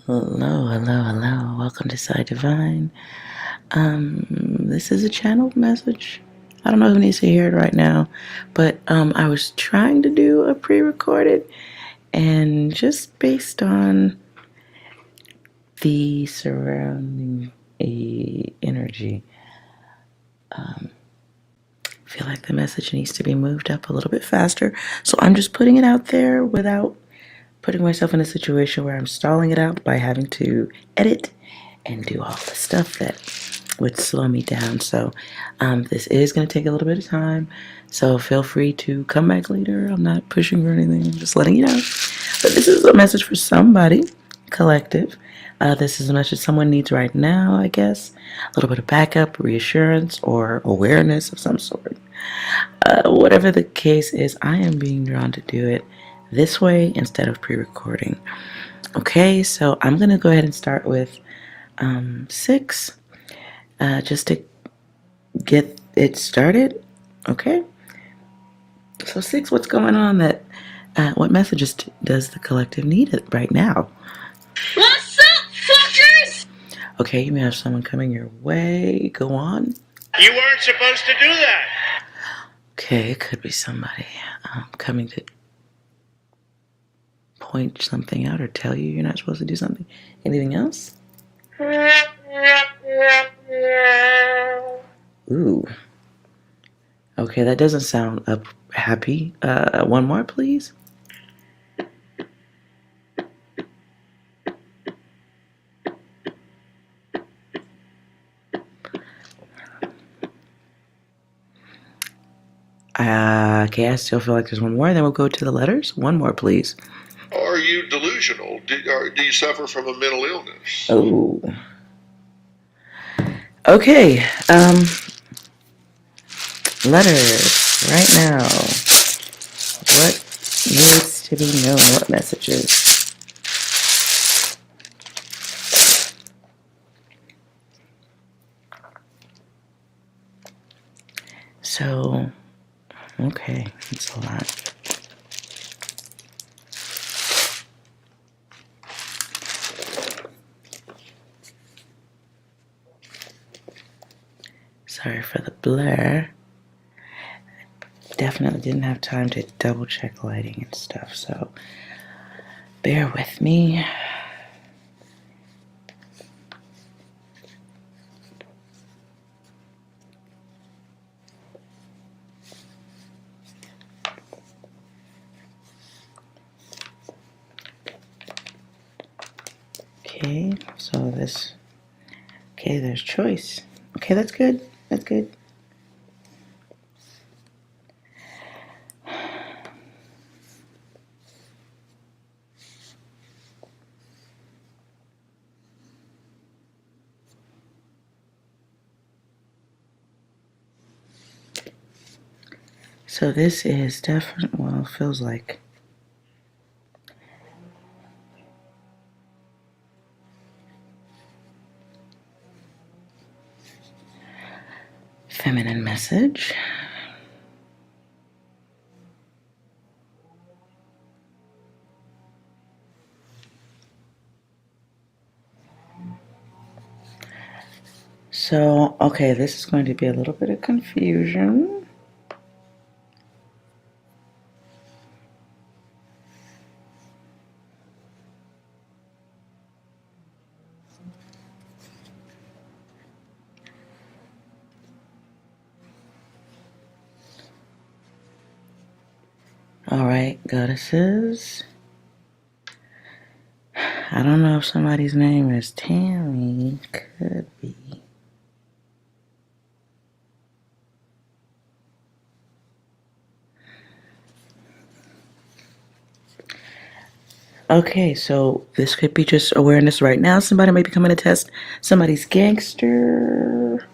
Hello, hello, hello. Welcome to Psi Divine. This is a channeled message. I don't know who needs to hear it right now, but I was trying to do a pre-recorded, and just based on the surrounding energy, I feel like the message needs to be moved up a little bit faster. So I'm just putting it out there without putting myself in a situation where I'm stalling it out by having to edit and do all the stuff that would slow me down. So this is going to take a little bit of time. So feel free to come back later. I'm not pushing or anything. I'm just letting you know. But this is a message for somebody, collective. This is a message someone needs right now, I guess. A little bit of backup, reassurance, or awareness of some sort. Whatever the case is, I am being drawn to do it this way instead of pre-recording. Okay, so I'm going to go ahead and start with 6, just to get it started. Okay, so 6, what's going on? What messages does the collective need right now? What's up, fuckers? Okay, you may have someone coming your way. Go on. You weren't supposed to do that. Okay, it could be somebody coming to point something out or tell you you're not supposed to do something. Anything else? Ooh. Okay, that doesn't sound happy. One more, please. Okay, I still feel like there's one more. Then we'll go to the letters. One more, please. Are you delusional? Do you suffer from a mental illness? Oh. Okay. Letters right now. What needs to be known? What messages? So, okay, that's a lot. Sorry for the blur. Definitely didn't have time to double check lighting and stuff, so bear with me. Okay, so this, okay, there's choice. Okay, that's good, that's good. So this is definitely, well, feels like feminine message. So, okay, this is going to be a little bit of confusion. All right, goddesses. I don't know if somebody's name is Tammy. Could be. Okay, so this could be just awareness right now. Somebody might be coming to test somebody's gangster.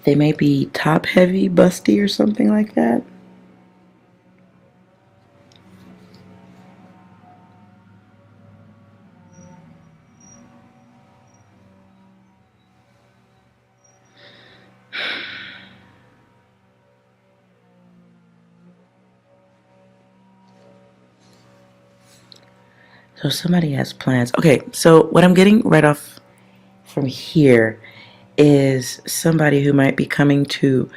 They may be top heavy, busty, or something like that. So somebody has plans. Okay, so what I'm getting right off from here is somebody who might be coming to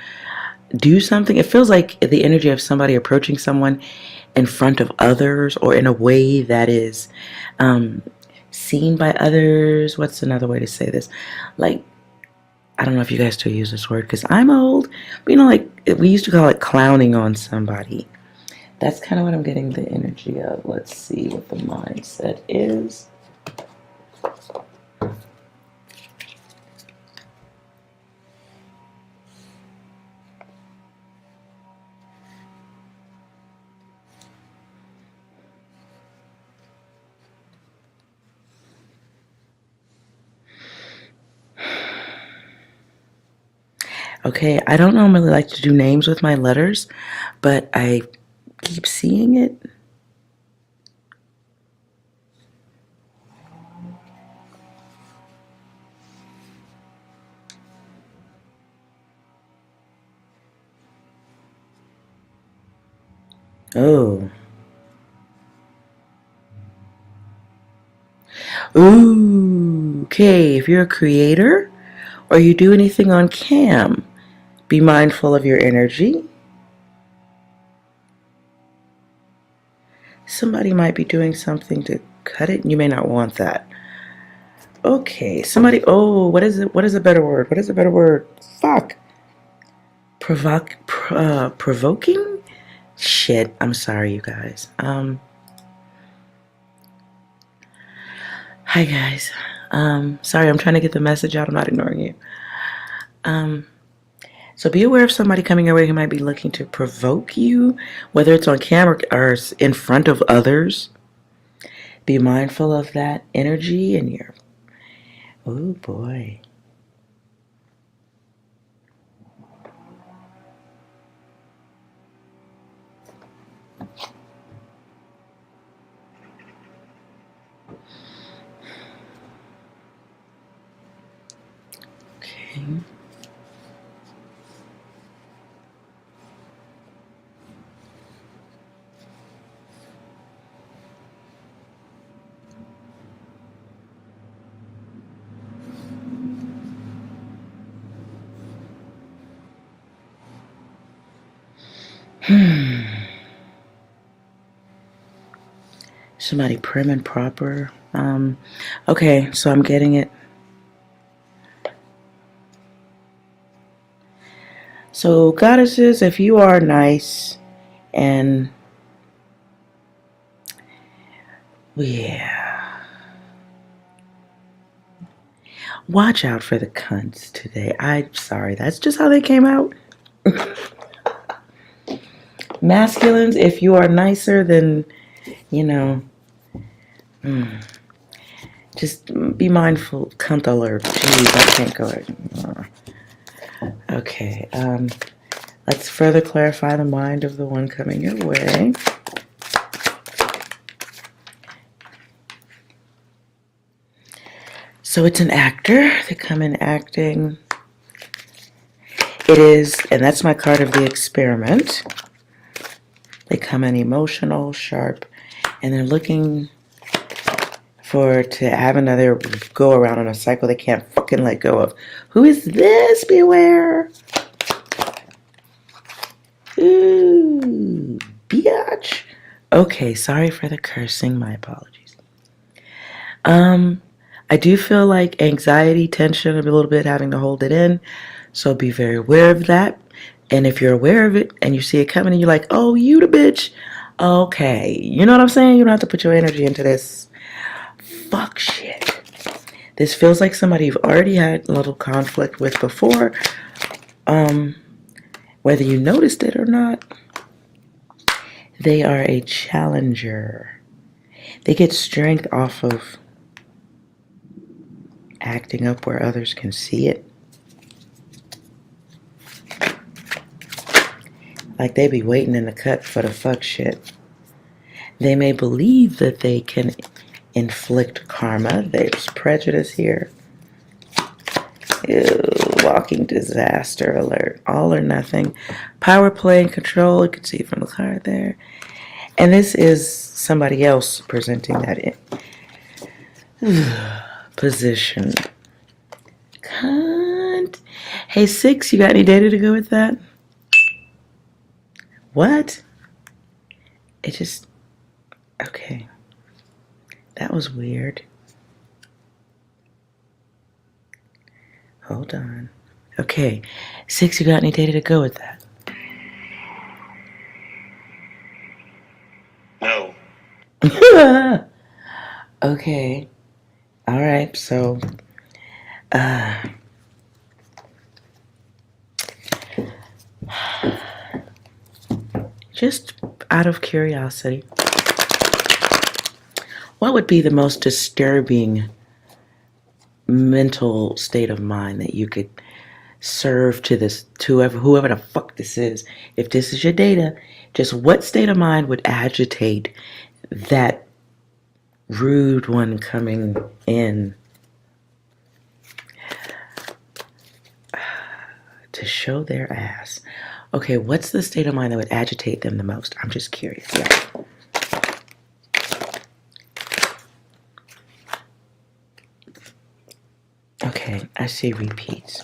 do something. It feels like the energy of somebody approaching someone in front of others or in a way that is seen by others. What's another way to say this? Like, I don't know if you guys still use this word because I'm old, but you know, like we used to call it clowning on somebody. That's kind of what I'm getting the energy of. Let's see what the mindset is. Okay, I don't normally like to do names with my letters, but I keep seeing it. Oh. Ooh. Okay, if you're a creator or you do anything on cam, be mindful of your energy. Somebody might be doing something to cut it, and you may not want that. Okay, somebody, oh, what is it? What is a better word? What is a better word? Fuck. Provoking? Shit, I'm sorry, you guys. Hi, guys. Sorry, I'm trying to get the message out. I'm not ignoring you. So be aware of somebody coming your way who might be looking to provoke you, whether it's on camera or in front of others. Be mindful of that energy and your, oh boy. Okay. Somebody prim and proper. Okay, so I'm getting it. So, goddesses, if you are nice and yeah, watch out for the cunts today. I'm sorry, that's just how they came out. Masculines, if you are nicer than, you know, just be mindful. Cunt alert. Jeez, I can't go. Okay, let's further clarify the mind of the one coming your way. So it's an actor. They come in acting. It is, and that's my card of the experiment. They come in emotional, sharp, and they're looking to have another go around in a cycle they can't fucking let go of. Who is this? Beware. Ooh, biatch. Okay, sorry for the cursing. My apologies. I do feel like anxiety, tension, a little bit having to hold it in. So be very aware of that. And if you're aware of it and you see it coming and you're like, oh, you the bitch. Okay. You know what I'm saying? You don't have to put your energy into this. Fuck shit. This feels like somebody you've already had a little conflict with before. Whether you noticed it or not, they are a challenger. They get strength off of acting up where others can see it. Like they be waiting in the cut for the fuck shit. They may believe that they can inflict karma. There's prejudice here. Ew, walking disaster alert. All or nothing. Power play and control. You can see it from the card there. And this is somebody else presenting that position. Cunt. Hey, 6, you got any data to go with that? What? It just... Okay. That was weird. Hold on. Okay. 6, you got any data to go with that? No. Okay. All right. So, just out of curiosity, what would be the most disturbing mental state of mind that you could serve to this, to whoever the fuck this is? If this is your data, just what state of mind would agitate that rude one coming in to show their ass? Okay, what's the state of mind that would agitate them the most? I'm just curious. Yeah. Okay, I see repeats.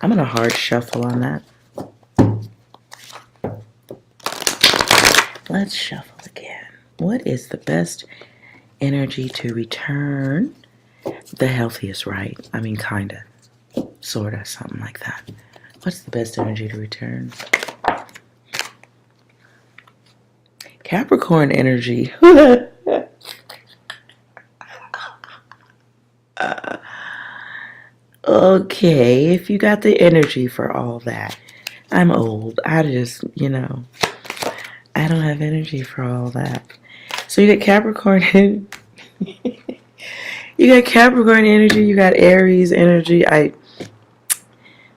I'm gonna hard shuffle on that. Let's shuffle again. What is the best energy to return the healthiest, right? I mean, kinda, sorta, something like that. What's the best energy to return? Capricorn energy. Okay, if you got the energy for all that. I'm old. I just, I don't have energy for all that. So you got Capricorn. You got Capricorn energy. You got Aries energy.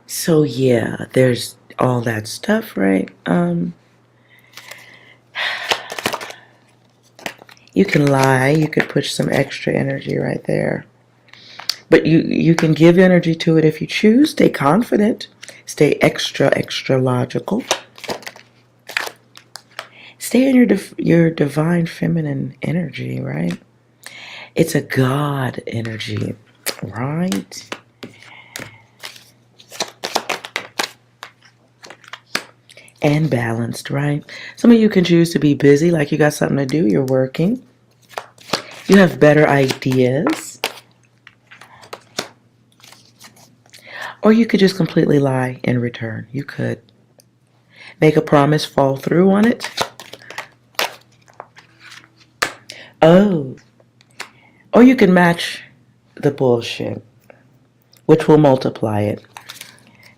So yeah, there's all that stuff, right? You can lie. You could push some extra energy right there. But you can give energy to it if you choose. Stay confident. Stay extra logical. Stay in your divine feminine energy, right? It's a God energy, right? And balanced, right? Some of you can choose to be busy, like you got something to do, you're working. You have better ideas. Or you could just completely lie in return. You could make a promise, fall through on it. Oh. Or you can match the bullshit, which will multiply it.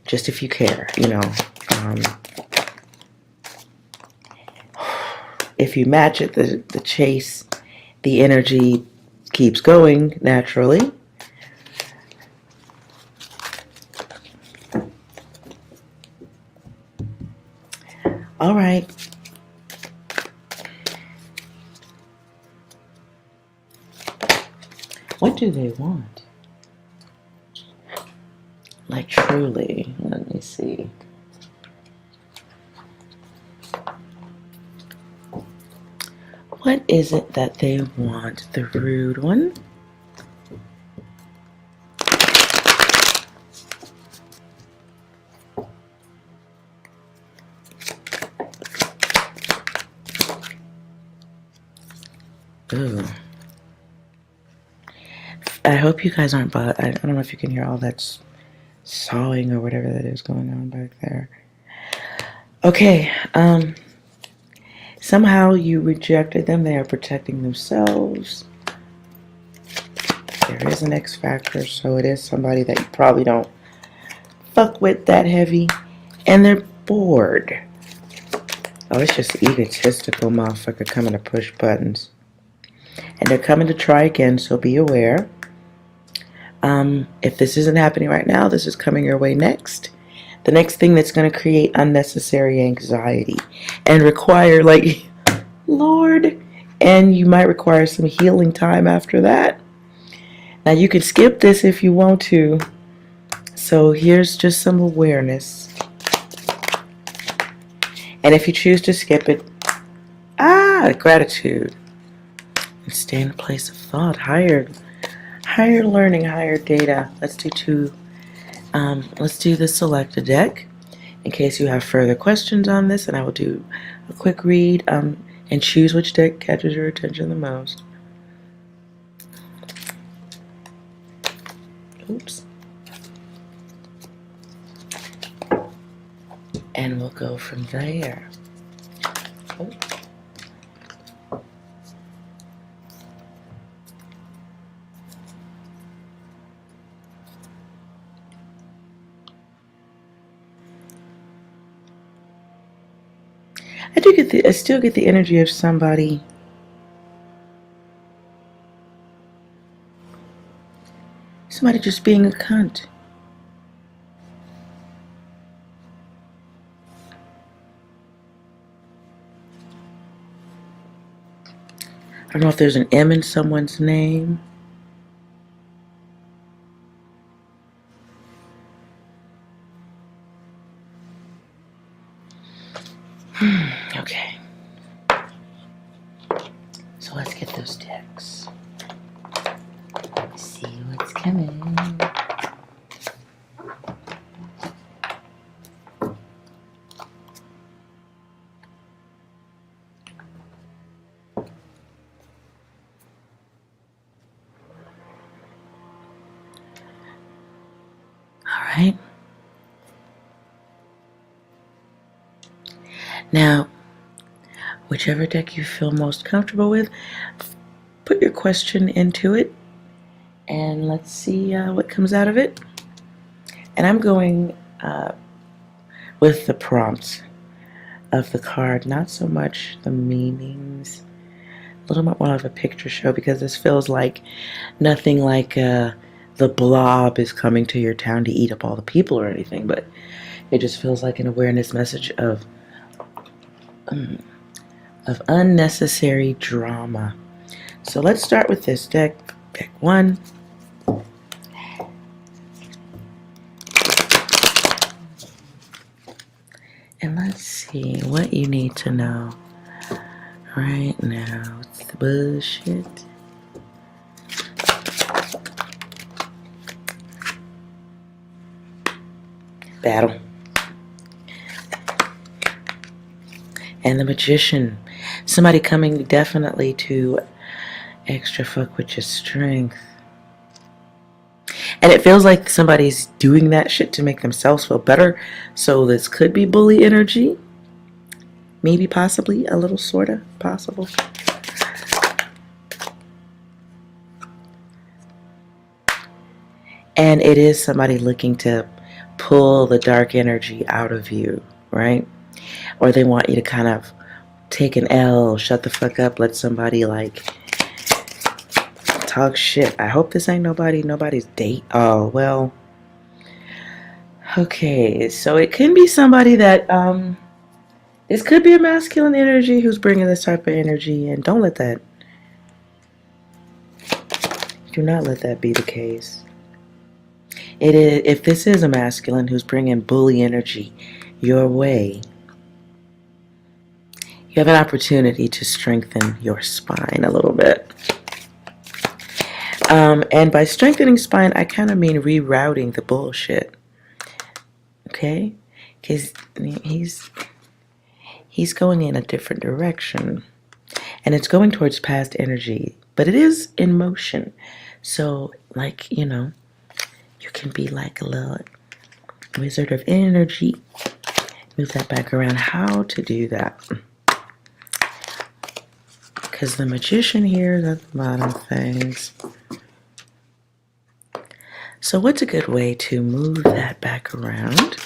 Just if you care, If you match it, the chase, the energy keeps going naturally. All right. What do they want? Like truly, let me see. What is it that they want, the rude one? Ooh. I hope you guys aren't, but I don't know if you can hear all that sawing or whatever that is going on back there. Okay, somehow you rejected them. They are protecting themselves. There is an X factor, so it is somebody that you probably don't fuck with that heavy. And they're bored. Oh, it's just egotistical motherfucker coming to push buttons. And they're coming to try again, so be aware. If this isn't happening right now, this is coming your way next. The next thing that's going to create unnecessary anxiety and require, Lord, and you might require some healing time after that. Now, you can skip this if you want to. So here's just some awareness. And if you choose to skip it, Gratitude. And stay in a place of thought. Higher learning, higher data. Let's do two. Let's do the selected deck in case you have further questions on this, and I will do a quick read and choose which deck catches your attention the most. Oops. And we'll go from there. Oh. I still get the energy of somebody just being a cunt. I don't know if there's an M in someone's name. Okay. So let's get those decks. See what's coming. All right. Now, whichever deck you feel most comfortable with, put your question into it, and let's see what comes out of it. And I'm going with the prompts of the card, not so much the meanings. A little bit more of a picture show, because this feels like nothing like the blob is coming to your town to eat up all the people or anything, but it just feels like an awareness message of unnecessary drama. So let's start with this deck, deck 1. And let's see what you need to know right now. It's the bullshit. Battle. And the Magician. Somebody coming definitely to extra fuck with your strength. And it feels like somebody's doing that shit to make themselves feel better. So this could be bully energy. Maybe, possibly, a little, sorta, possible. And it is somebody looking to pull the dark energy out of you, right? Or they want you to kind of take an L, shut the fuck up, let somebody like talk shit. I hope this ain't nobody's date. Oh, well. Okay, so it can be somebody that, this could be a masculine energy who's bringing this type of energy in. Don't let that, do not let that be the case. It is, if this is a masculine who's bringing bully energy your way, you have an opportunity to strengthen your spine a little bit. And by strengthening spine, I kind of mean rerouting the bullshit. Okay? Because he's going in a different direction. And it's going towards past energy. But it is in motion. So, like, you know, you can be like a little wizard of energy. Move that back around. How to do that? Because the Magician here is at the bottom of things. So what's a good way to move that back around?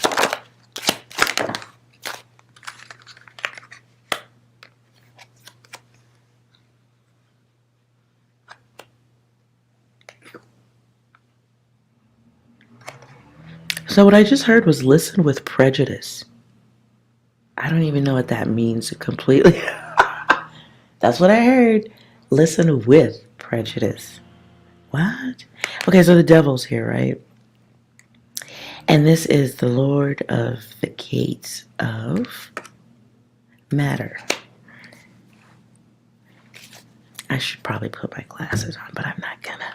So what I just heard was listen with prejudice. I don't even know what that means completely. That's what I heard. Listen with prejudice. What? Okay, so the devil's here, right? And this is the Lord of the Gates of Matter. I should probably put my glasses on, but I'm not gonna.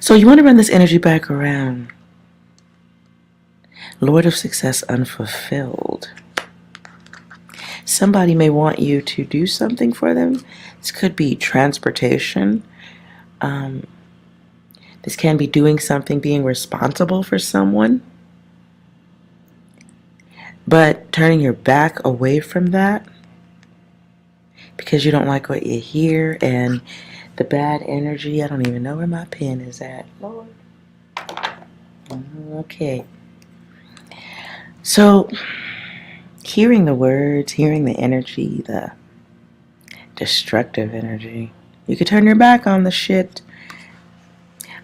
So you want to run this energy back around. Lord of Success unfulfilled. Somebody may want you to do something for them. This could be transportation. This can be doing something, being responsible for someone. But turning your back away from that because you don't like what you hear and the bad energy. I don't even know where my pen is at. Lord. Okay. So, hearing the words, hearing the energy, the destructive energy, you could turn your back on the shit.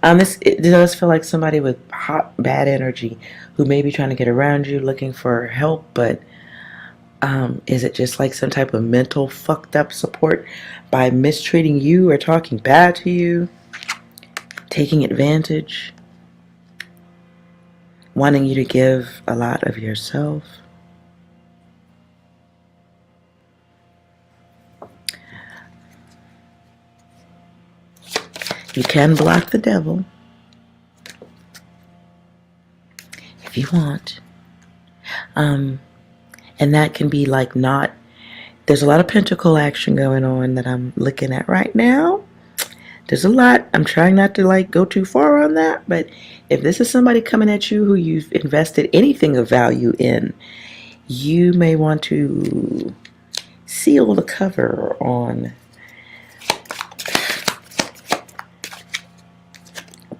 It does feel like somebody with hot, bad energy who may be trying to get around you, looking for help, but is it just like some type of mental fucked up support by mistreating you or talking bad to you, taking advantage, wanting you to give a lot of yourself? You can block the devil if you want. And that can be like not, there's a lot of pentacle action going on that I'm looking at right now. There's a lot. I'm trying not to like go too far on that, but if this is somebody coming at you who you've invested anything of value in, you may want to seal the cover on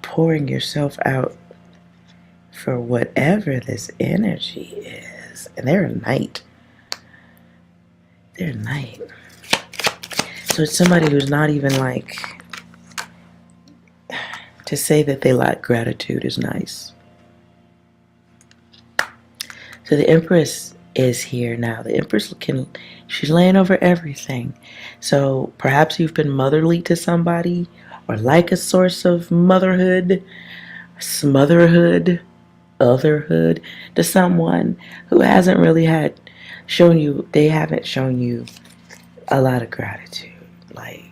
pouring yourself out for whatever this energy is. And they're a knight. They're a knight. So it's somebody who's not even like, to say that they lack gratitude is nice. So the Empress is here now. The Empress she's laying over everything. So perhaps you've been motherly to somebody or like a source of motherhood, smotherhood, otherhood to someone who hasn't really they haven't shown you a lot of gratitude. Like,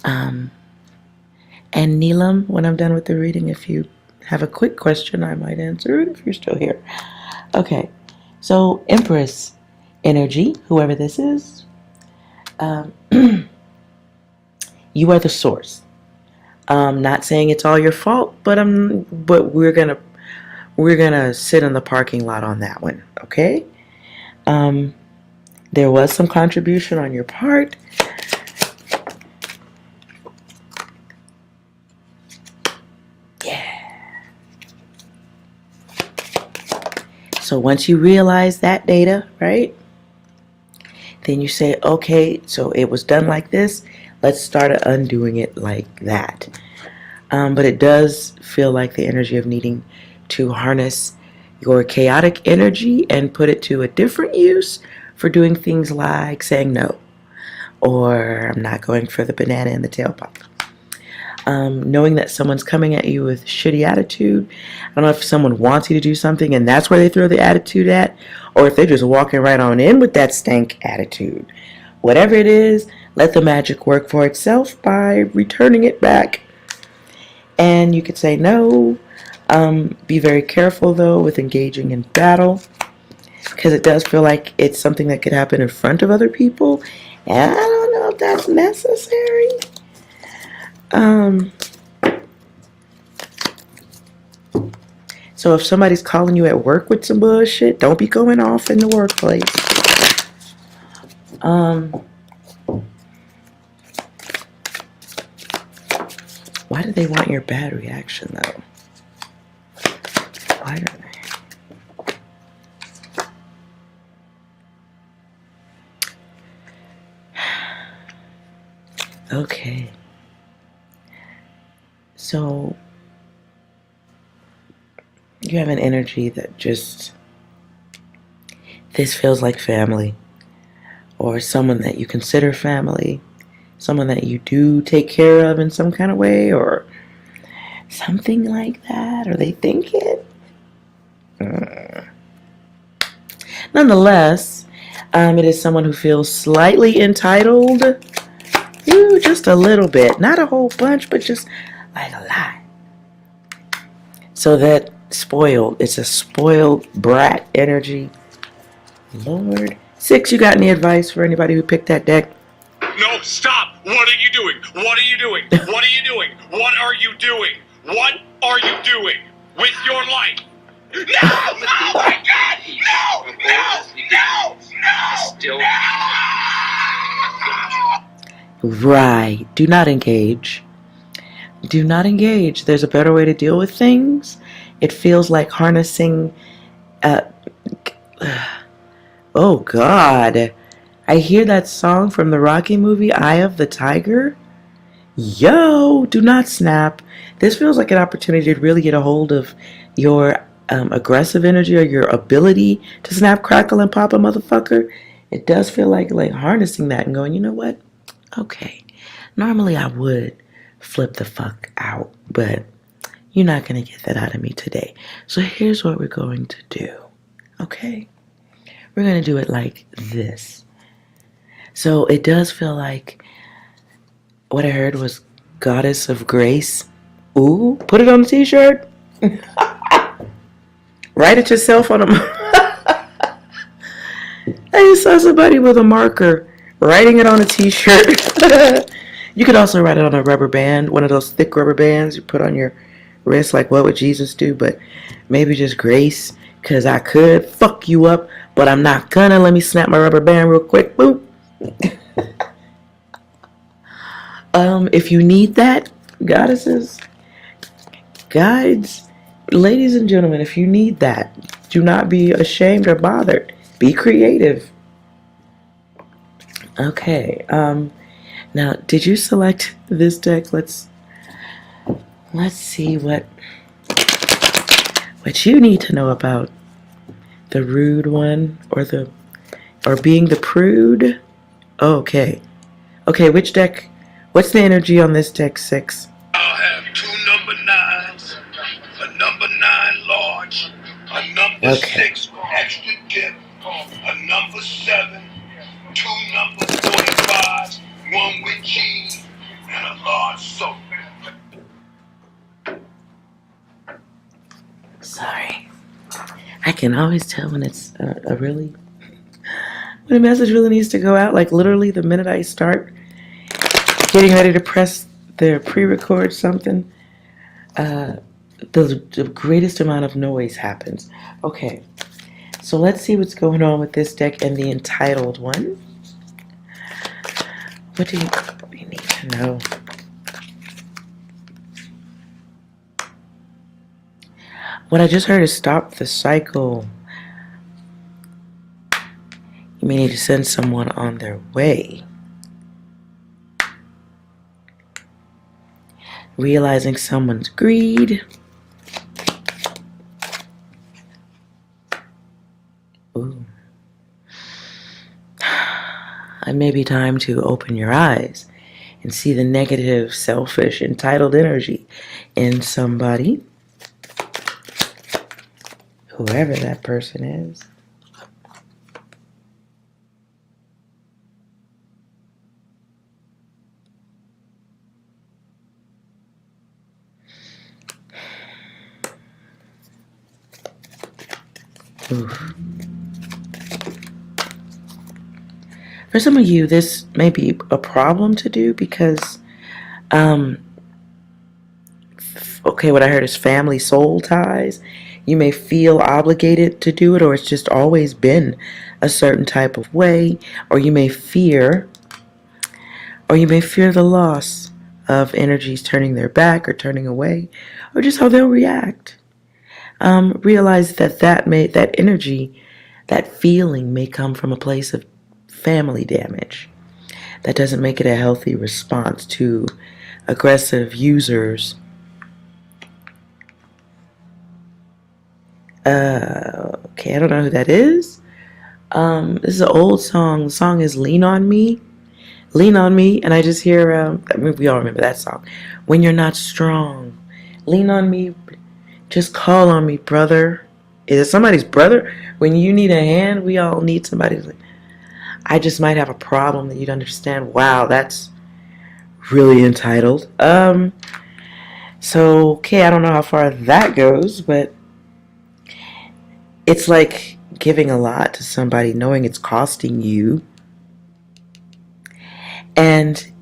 and Neelam, when I'm done with the reading, if you have a quick question, I might answer it if you're still here. Okay, so Empress energy, whoever this is, you are the source. Not saying it's all your fault, but we're gonna sit in the parking lot on that one, okay? There was some contribution on your part. So once you realize that data, right, then you say, okay, so it was done like this. Let's start undoing it like that. But it does feel like the energy of needing to harness your chaotic energy and put it to a different use for doing things like saying no, or I'm not going for the banana in the tailpipe. Knowing that someone's coming at you with shitty attitude. I don't know if someone wants you to do something and that's where they throw the attitude at, or if they're just walking right on in with that stank attitude. Whatever it is, let the magic work for itself by returning it back. And you could say no. Be very careful though with engaging in battle, because it does feel like it's something that could happen in front of other people, and I don't know if that's necessary. So if somebody's calling you at work with some bullshit, don't be going off in the workplace. Why do they want your bad reaction though? Why do they? Okay. So you have an energy that just, this feels like family, or someone that you consider family, someone that you do take care of in some kind of way, or something like that, or they think it. Nonetheless, It is someone who feels slightly entitled. Ooh, just a little bit. Not a whole bunch, but just like a lot. So that spoiled. It's a spoiled brat energy. Lord. 6, you got any advice for anybody who picked that deck? No, stop! What are you doing? What are you doing? What are you doing? What are you doing? What are you doing with your life? No! Oh my God! No! No! No! No! Right. Do not engage. Do not engage. There's a better way to deal with things. It feels like harnessing. Oh, God. I hear that song from the Rocky movie, Eye of the Tiger. Yo, do not snap. This feels like an opportunity to really get a hold of your aggressive energy or your ability to snap, crackle, and pop a motherfucker. It does feel like harnessing that and going, you know what? Okay. Normally I would flip the fuck out, but you're not going to get that out of me today. So here's what we're going to do. Okay? We're going to do it like this. So it does feel like what I heard was Goddess of Grace. Ooh, put it on a t-shirt. Write it yourself on a... I saw somebody with a marker writing it on a t-shirt. You could also write it on a rubber band, one of those thick rubber bands you put on your wrist, like what would Jesus do? But maybe just grace, because I could fuck you up, but I'm not gonna. Let me snap my rubber band real quick. Boop. If you need that, goddesses, guides, ladies and gentlemen, if you need that, do not be ashamed or bothered. Be creative. Okay. Now, did you select this deck? Let's see what you need to know about the rude one or being the prude. Okay. Okay, which deck? What's the energy on this deck, 6? I'll have 2 number 9s, a number 9 large, a number 6 extra dip, a number 7, 2 number 45s, 1 with cheese, and a large soap. Sorry. I can always tell when it's when a message really needs to go out. Like literally the minute I start getting ready to press the pre-record something, the greatest amount of noise happens. Okay, so let's see what's going on with this deck and the entitled one. What do we need to know? What I just heard is stop the cycle. You may need to send someone on their way. Realizing someone's greed. Ooh. It may be time to open your eyes and see the negative, selfish, entitled energy in somebody. Whoever that person is. Oof. For some of you, this may be a problem to do because, okay, what I heard is family soul ties. You may feel obligated to do it, or it's just always been a certain type of way, or you may fear the loss of energies turning their back or turning away, or just how they'll react. Realize that energy, that feeling may come from a place of family damage. That doesn't make it a healthy response to aggressive users. Okay, I don't know who that is. This is an old song. The song is Lean on Me. Lean on me, and I just hear, I mean, we all remember that song. When you're not strong, lean on me, just call on me, brother. Is it somebody's brother? When you need a hand, we all need somebody to, I just might have a problem that you'd understand. Wow, that's really entitled. So, okay, I don't know how far that goes, but it's like giving a lot to somebody knowing it's costing you. And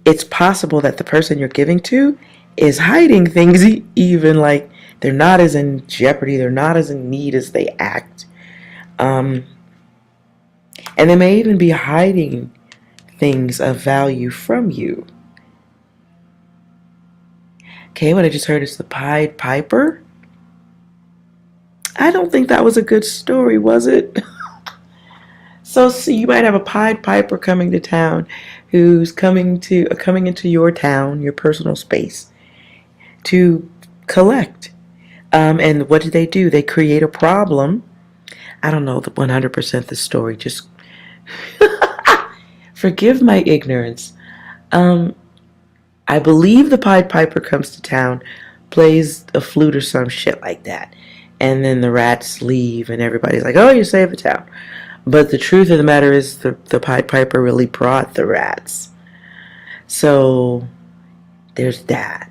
it's possible that the person you're giving to is hiding things, even like they're not as in jeopardy, they're not as in need as they act. And they may even be hiding things of value from you. Okay, what I just heard is the Pied Piper. I don't think that was a good story, was it? So you might have a Pied Piper coming to town who's coming into your town, your personal space, to collect. And what do? They create a problem. I don't know 100% the story. Just forgive my ignorance. I believe the Pied Piper comes to town, plays a flute or some shit like that, and then the rats leave and everybody's like, oh, you saved the town. But the truth of the matter is the Pied Piper really brought the rats. So there's that.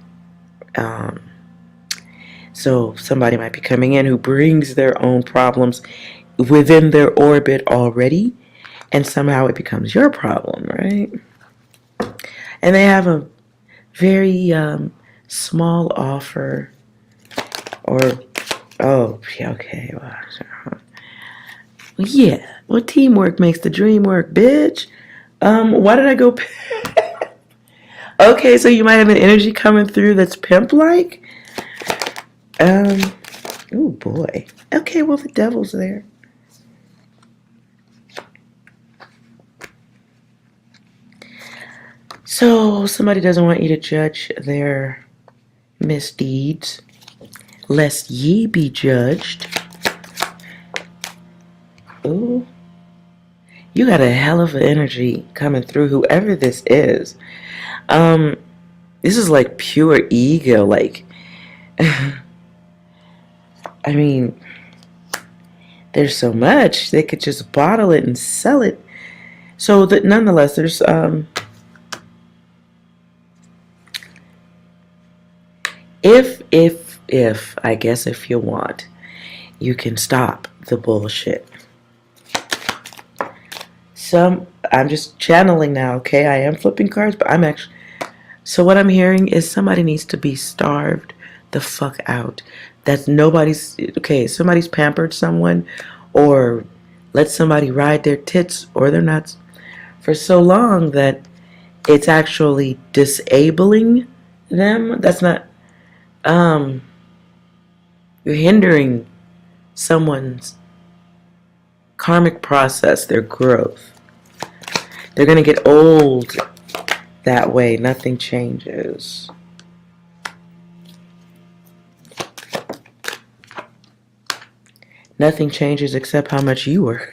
So somebody might be coming in who brings their own problems within their orbit already, and somehow it becomes your problem, right? And they have a very small offer, or, oh, okay, well, yeah, well, teamwork makes the dream work, bitch. Why did I go? Okay, so you might have an energy coming through that's pimp-like. Oh boy. Okay, well, the devil's there. So somebody doesn't want you to judge their misdeeds, lest ye be judged. Ooh. You got a hell of an energy coming through, whoever this is. This is like pure ego, like, I mean, there's so much, they could just bottle it and sell it. So that nonetheless, there's, if, I guess if you want, you can stop the bullshit. I'm just channeling now, okay? I am flipping cards, but so what I'm hearing is somebody needs to be starved the fuck out. That's somebody's pampered someone, or let somebody ride their tits or their nuts for so long that it's actually disabling them. That's not, you're hindering someone's karmic process, their growth. They're going to get old that way. Nothing changes. Nothing changes except how much you work.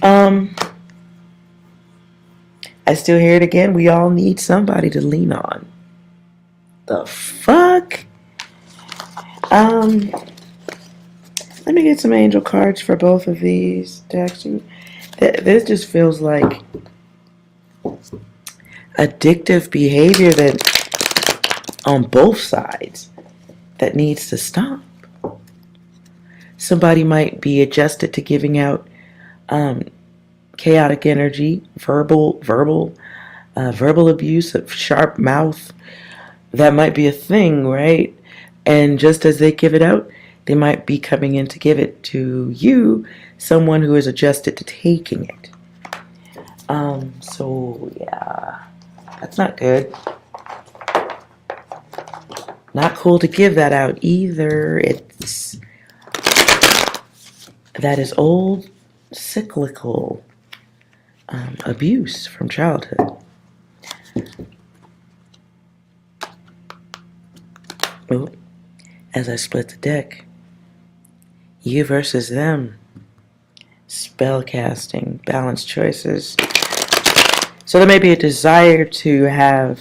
I still hear it again. We all need somebody to lean on. The fuck? Let me get some angel cards for both of these decks. This just feels like addictive behavior that on both sides that needs to stop. Somebody might be adjusted to giving out chaotic energy, verbal abuse, of sharp mouth. That might be a thing, right? And just as they give it out, they might be coming in to give it to you, someone who is adjusted to taking it. So yeah, that's not good. Not cool to give that out either. That is old, cyclical abuse from childhood. Ooh, as I split the deck, you versus them. Spell casting, balanced choices. So there may be a desire to have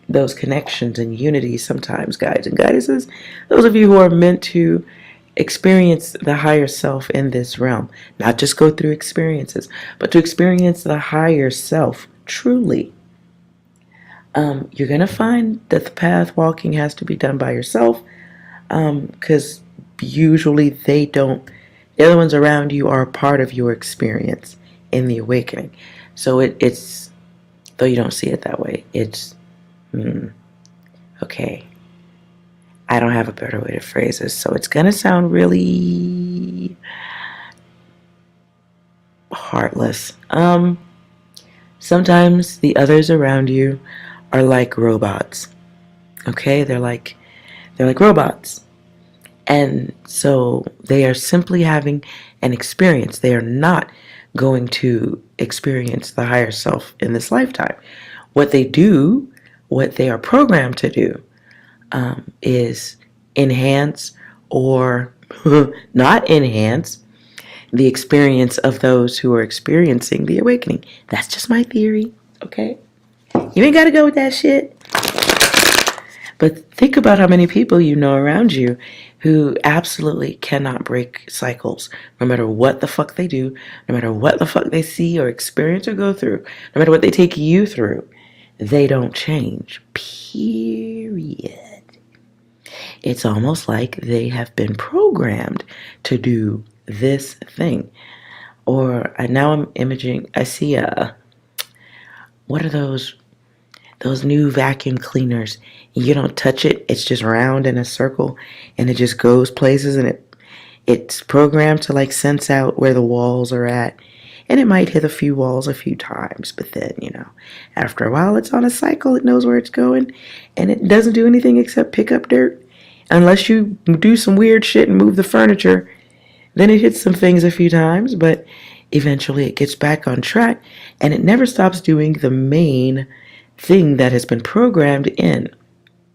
those connections and unity sometimes, guides and goddesses. Those of you who are meant to experience the higher self in this realm. Not just go through experiences, but to experience the higher self truly. You're going to find that the path walking has to be done by yourself, because usually the other ones around you are a part of your experience in the awakening. So it's, though you don't see it that way, it's, okay. I don't have a better way to phrase this, so it's going to sound really heartless. Sometimes the others around you are like robots. Okay? They're like robots. And so they are simply having an experience. They are not going to experience the higher self in this lifetime. What they are programmed to do, is enhance or not enhance the experience of those who are experiencing the awakening. That's just my theory, okay? You ain't got to go with that shit. But think about how many people you know around you who absolutely cannot break cycles, no matter what the fuck they do, no matter what the fuck they see or experience or go through, no matter what they take you through, they don't change, period. It's almost like they have been programmed to do this thing. Or now I'm imaging, I see what are those new vacuum cleaners? You don't touch it, it's just round in a circle and it just goes places, and it's programmed to like sense out where the walls are at. And it might hit a few walls a few times, but then, after a while it's on a cycle, it knows where it's going, and it doesn't do anything except pick up dirt. Unless you do some weird shit and move the furniture, then it hits some things a few times, but eventually it gets back on track, and it never stops doing the main thing that has been programmed in.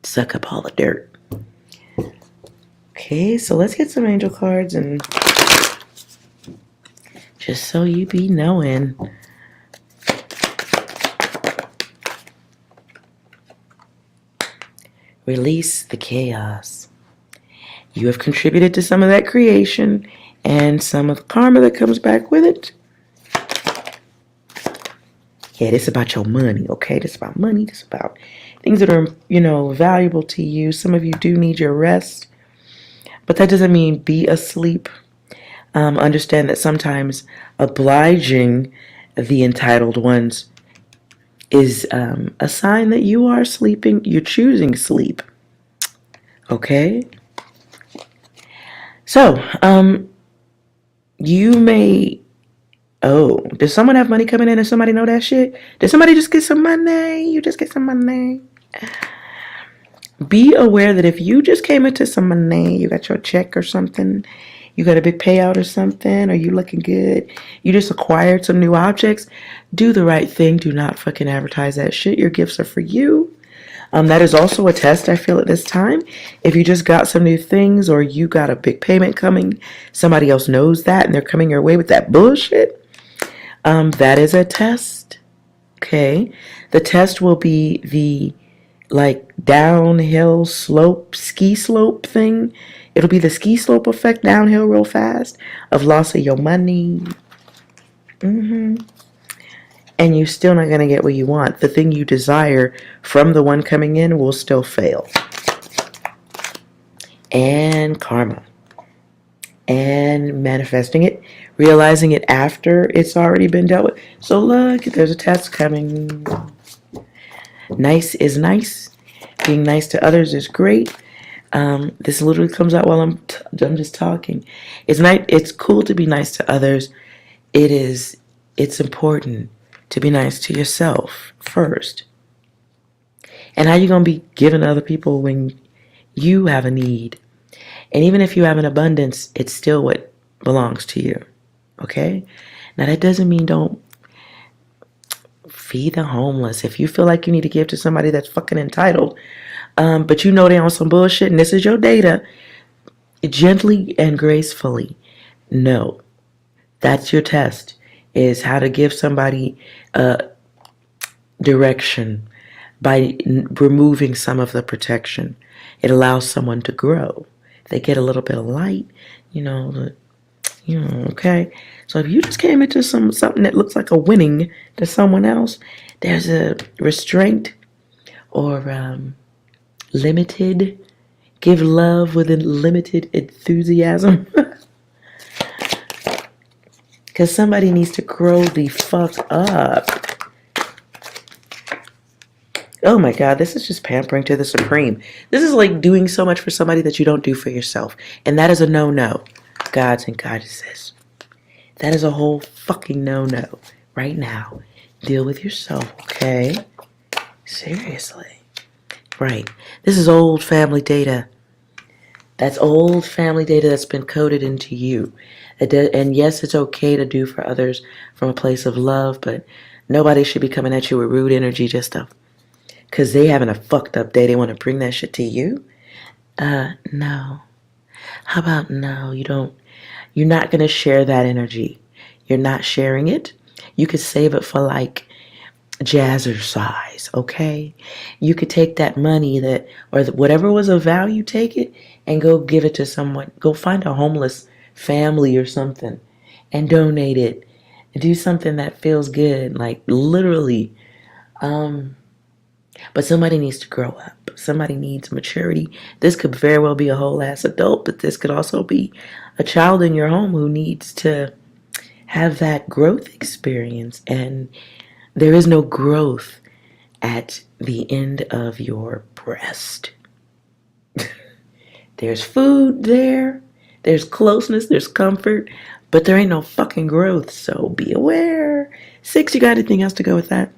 Suck up all the dirt. Okay, so let's get some angel cards, and just so you be knowing. Release the chaos. You have contributed to some of that creation and some of the karma that comes back with it. Yeah, this is about your money, okay? This is about money. This is about things that are, valuable to you. Some of you do need your rest, but that doesn't mean be asleep. Understand that sometimes obliging the entitled ones is a sign that you are sleeping. You're choosing sleep, okay? So, you may... Oh, does someone have money coming in and somebody know that shit? Did somebody just get some money? You just get some money. Be aware that if you just came into some money, you got your check or something, you got a big payout or something, or you looking good, you just acquired some new objects, do the right thing. Do not fucking advertise that shit. Your gifts are for you. That is also a test, I feel, at this time. If you just got some new things, or you got a big payment coming, somebody else knows that and they're coming your way with that bullshit, that is a test. Okay. The test will be the downhill slope, ski slope thing. It'll be the ski slope effect, downhill real fast, of loss of your money. And you're still not going to get what you want. The thing you desire from the one coming in will still fail. And karma. And manifesting it, realizing it after it's already been dealt with. So look, there's a test coming. Nice is nice. Being nice to others is great. This literally comes out while I'm just talking. It's cool to be nice to others. It's important to be nice to yourself first. And how you going to be giving to other people when you have a need? And even if you have an abundance, it's still what belongs to you. Okay? Now that doesn't mean don't feed the homeless. If you feel like you need to give to somebody that's fucking entitled, but you know they on some bullshit and this is your data, gently and gracefully, no. That's your test, is how to give somebody direction by removing some of the protection. It allows someone to grow. they get a little bit of light, okay. So if you just came into something that looks like a winning to someone else, there's a restraint or limited, give love with a limited enthusiasm. Because somebody needs to grow the fuck up. Oh my God, this is just pampering to the supreme. This is like doing so much for somebody that you don't do for yourself. And that is a no-no, gods and goddesses. That is a whole fucking no-no right now. Deal with yourself, okay? Seriously. Right. This is old family data. That's old family data that's been coded into you. And yes, it's okay to do for others from a place of love, but nobody should be coming at you with rude energy just to, because they having a fucked up day. They want to bring that shit to you. No. How about no? You're not going to share that energy. You're not sharing it. You could save it for like jazzercise, okay? You could take that money or whatever was of value, take it and go give it to someone. Go find a homeless family or something and donate it. Do something that feels good, like literally. But somebody needs to grow up. Somebody needs maturity. This could very well be a whole ass adult, but this could also be a child in your home who needs to have that growth experience. And there is no growth at the end of your breast. There's food there, there's closeness, there's comfort, but there ain't no fucking growth, so be aware. 6, you got anything else to go with that?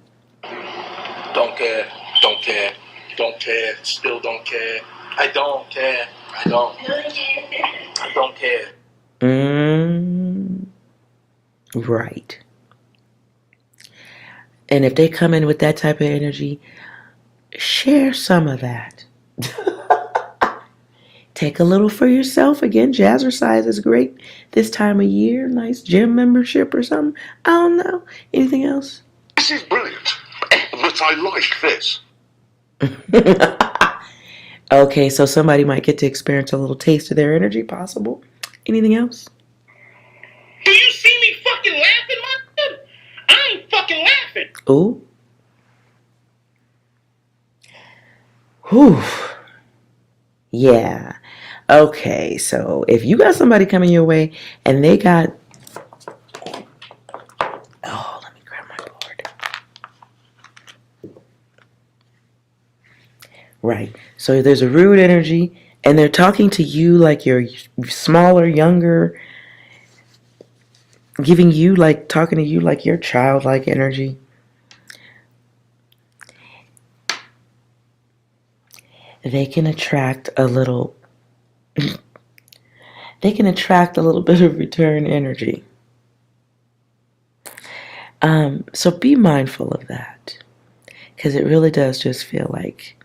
Don't care, don't care, don't care, still don't care. I don't care, I don't care. Right. And if they come in with that type of energy, share some of that. Take a little for yourself. Again, jazzercise is great this time of year. Nice gym membership or something. I don't know. Anything else? This is brilliant, but I like this. Okay, so somebody might get to experience a little taste of their energy, possible. Anything else? Do you see me fucking laughing, motherfucker? I ain't fucking laughing. Ooh. Whew. Yeah. Okay, so if you got somebody coming your way and they got... Oh, let me grab my board. Right. So there's a rude energy and they're talking to you like you're smaller, younger, talking to you like your childlike energy. They can attract a little bit of return energy. So be mindful of that, because it really does just feel like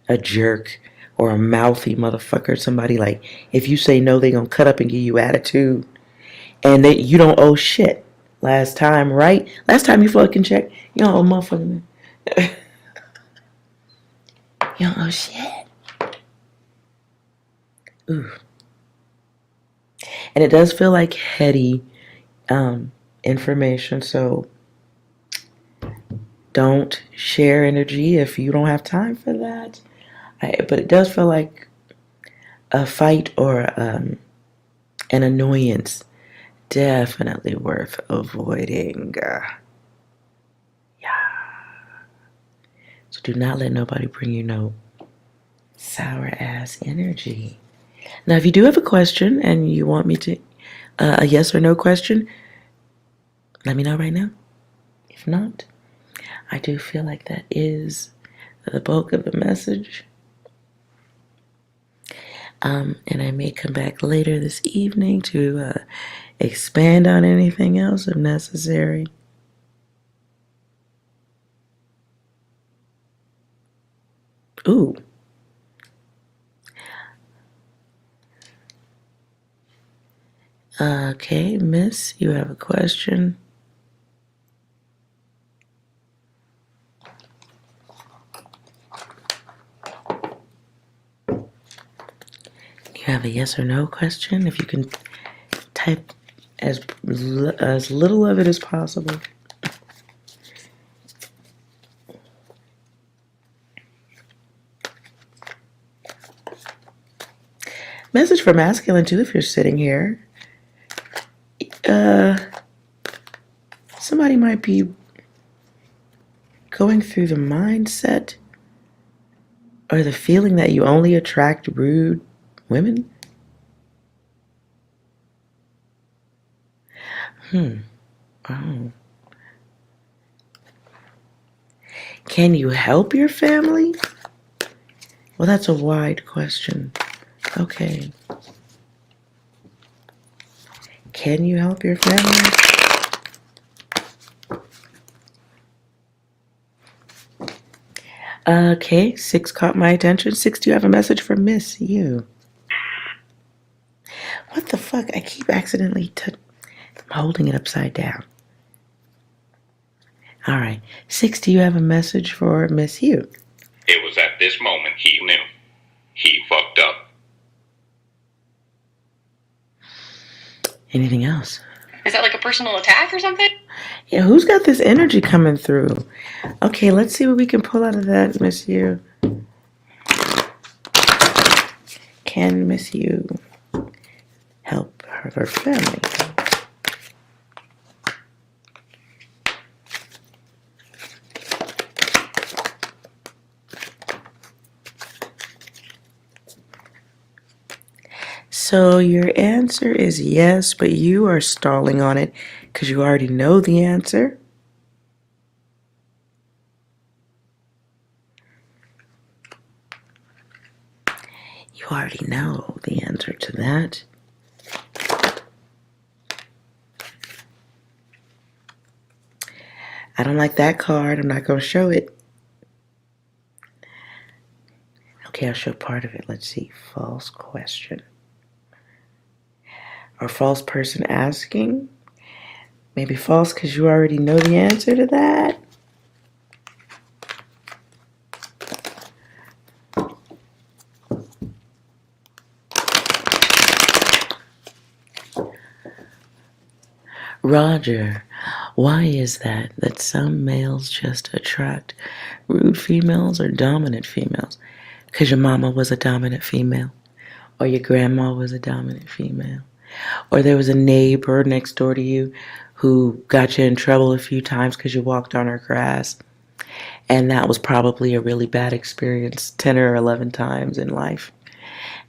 a jerk or a mouthy motherfucker. Somebody like, if you say no, they gonna cut up and give you attitude, and you don't owe shit. Last time, right? Last time you fucking checked, you don't owe motherfucking. You don't owe shit. Ooh. And it does feel like heady information, so don't share energy if you don't have time for that. But it does feel like a fight or an annoyance. Definitely worth avoiding. Yeah. So do not let nobody bring you no sour ass energy. Now, if you do have a question and you want me to, a yes or no question, let me know right now. If not, I do feel like that is the bulk of the message. And I may come back later this evening to expand on anything else if necessary. Ooh. Okay, miss, you have a question? You You have a yes or no question? If you can type as little of it as possible. Message for masculine too if you're sitting here. Somebody might be going through the mindset or the feeling that you only attract rude women. Oh. Can you help your family? Well, that's a wide question. Okay. Can you help your family? Okay, 6 caught my attention. 6, do you have a message for Miss You? What the fuck? I keep accidentally I'm holding it upside down. All right. 6, do you have a message for Miss You? It was at this moment he knew. He fucked up. Anything else? Is that like a personal attack or something? Yeah, who's got this energy coming through? Okay, let's see what we can pull out of that, Miss You. Can Miss You help her family? So your answer is yes, but you are stalling on it because you already know the answer. You already know the answer to that. I don't like that card. I'm not going to show it. Okay, I'll show part of it. Let's see. False question. Or false person asking. Maybe false because you already know the answer to that. Roger, why is that some males just attract rude females or dominant females? Because your mama was a dominant female, or your grandma was a dominant female, or there was a neighbor next door to you who got you in trouble a few times because you walked on her grass, and that was probably a really bad experience 10 or 11 times in life.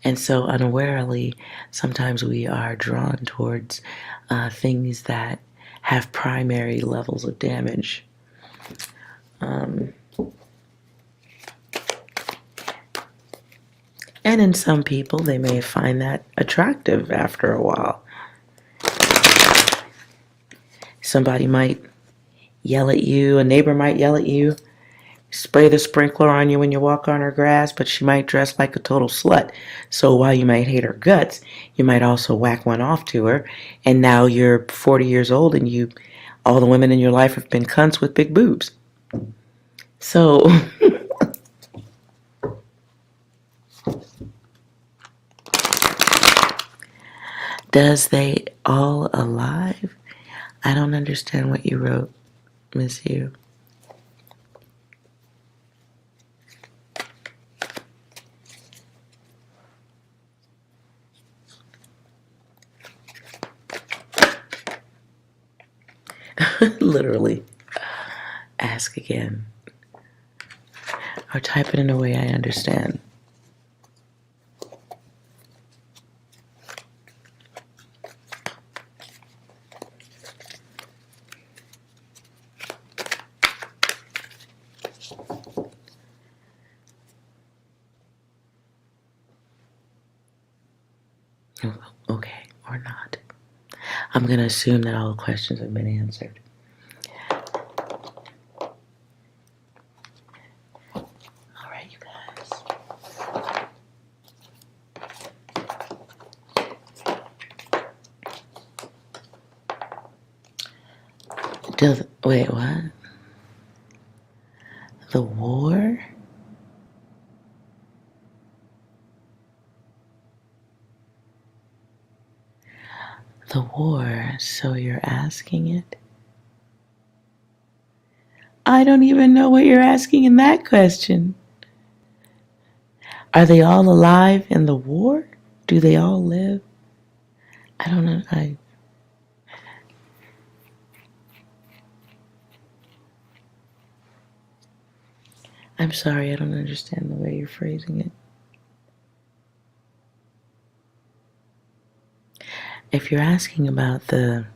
And so unawarely, sometimes we are drawn towards things that have primary levels of damage. And in some people, they may find that attractive after a while. Somebody might yell at you, a neighbor might yell at you, spray the sprinkler on you when you walk on her grass, but she might dress like a total slut. So while you might hate her guts, you might also whack one off to her. And now you're 40 years old and all the women in your life have been cunts with big boobs. So does they all alive? I don't understand what you wrote, Miss You. Literally. Ask again. Or type it in a way I understand. Okay, or not. I'm going to assume that all the questions have been answered. All right, you guys. Wait, what? The war? The war, so you're asking it? I don't even know what you're asking in that question. Are they all alive in the war? Do they all live? I don't know. I'm sorry, I don't understand the way you're phrasing it. If you're asking about I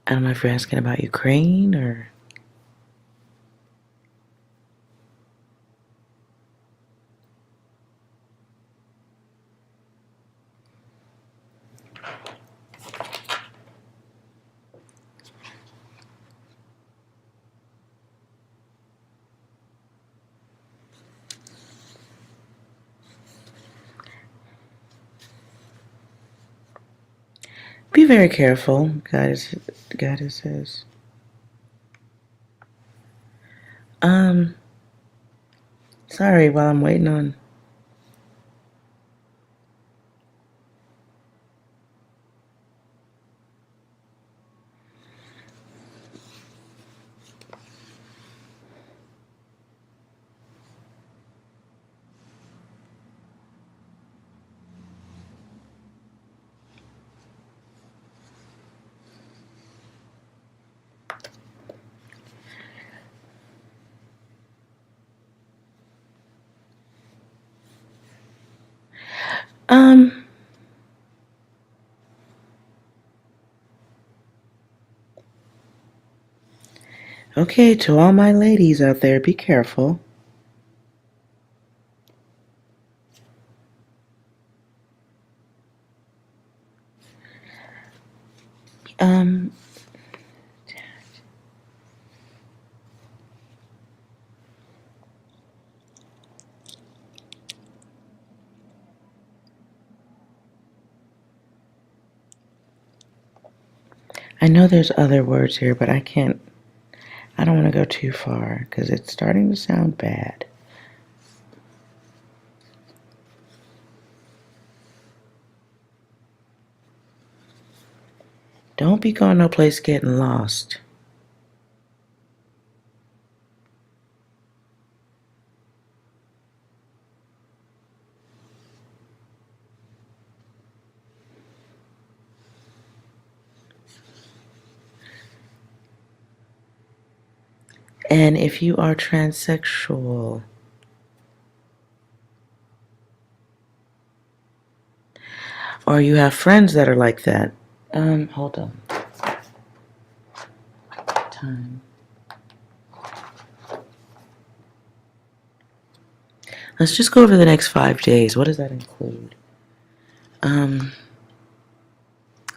don't know if you're asking about Ukraine or... Be very careful, Goddess says. Sorry, while I'm waiting on... Okay, to all my ladies out there, be careful. I know there's other words here, but I don't want to go too far because it's starting to sound bad. Don't be going no place getting lost. And if you are transsexual, or you have friends that are like that, hold on. Time. Let's just go over the next 5 days. What does that include?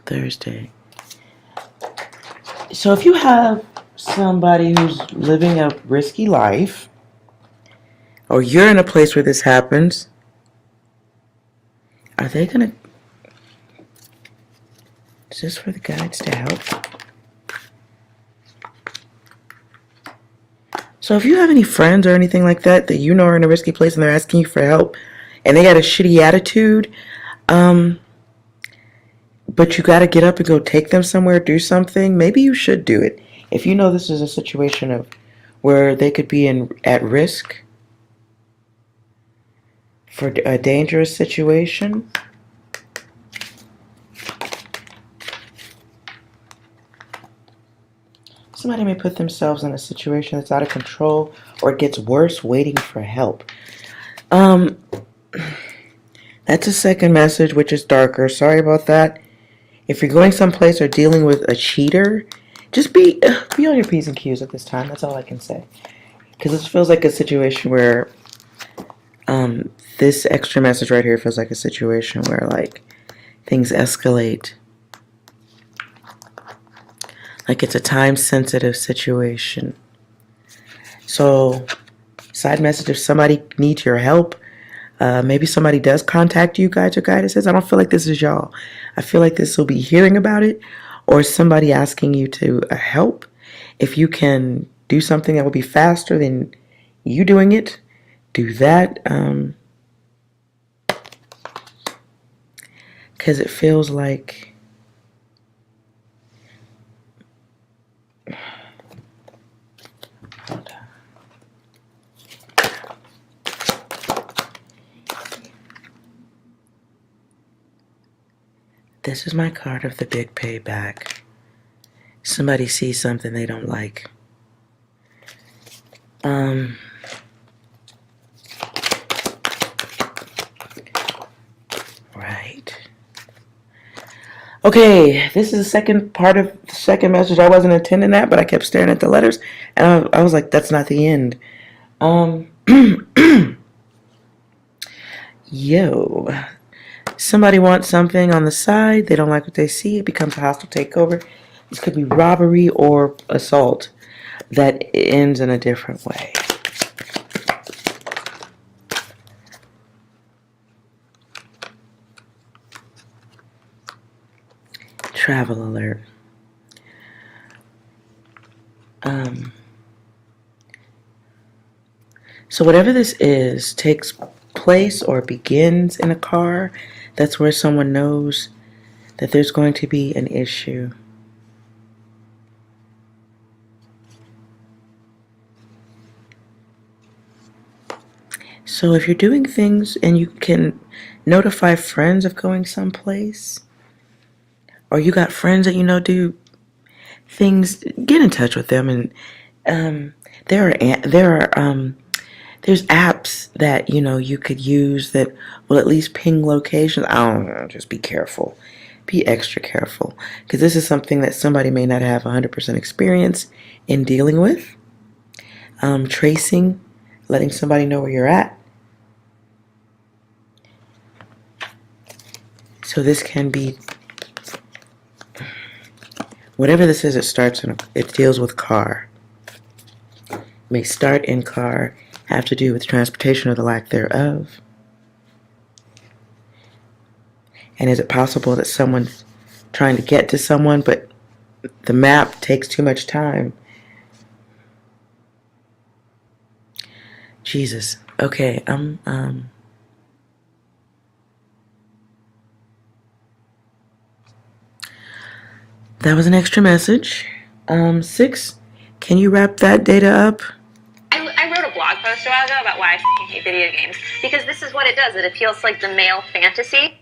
Thursday. So if you have somebody who's living a risky life, or you're in a place where this happens, are they gonna... Is this for the guides to help? So if you have any friends or anything like that you know are in a risky place and they're asking you for help and they got a shitty attitude, but you got to get up and go take them somewhere, do something, maybe you should do it. If you know this is a situation of where they could be at risk for a dangerous situation, somebody may put themselves in a situation that's out of control or it gets worse waiting for help. That's a second message, which is darker. Sorry about that. If you're going someplace or dealing with a cheater, just be on your P's and Q's at this time. That's all I can say. Because this feels like a situation where this extra message right here feels like a situation where like things escalate. Like it's a time-sensitive situation. So, side message, if somebody needs your help, maybe somebody does contact you, guides or guidesses. I don't feel like this is y'all. I feel like this will be hearing about it or somebody asking you to help. If you can do something that will be faster than you doing it, do that. because it feels like hold on. This is my card of the big payback. Somebody sees something they don't like. Right. Okay, this is the second part of the second message. I wasn't intending that, but I kept staring at the letters, and I was like, that's not the end. Yo. Somebody wants something on the side. They don't like what they see. It becomes a hostile takeover. This could be robbery or assault that ends in a different way. Travel alert. So whatever this is takes place or begins in a car. That's where someone knows that there's going to be an issue. So if you're doing things and you can notify friends of going someplace, or you got friends that you know do things, get in touch with them. And there's apps that you could use that will at least ping locations. I don't know, just be careful. Be extra careful, because this is something that somebody may not have 100% experience in dealing with. Tracing, letting somebody know where you're at. So this can be whatever this is. It deals with car. It may start in car, have to do with transportation or the lack thereof. And is it possible that someone's trying to get to someone, but the map takes too much time? Jesus. Okay. That was an extra message. 6. Can you wrap that data up? I wrote a blog post a while ago about why I hate video games. Because this is what it does. It appeals to like the male fantasy.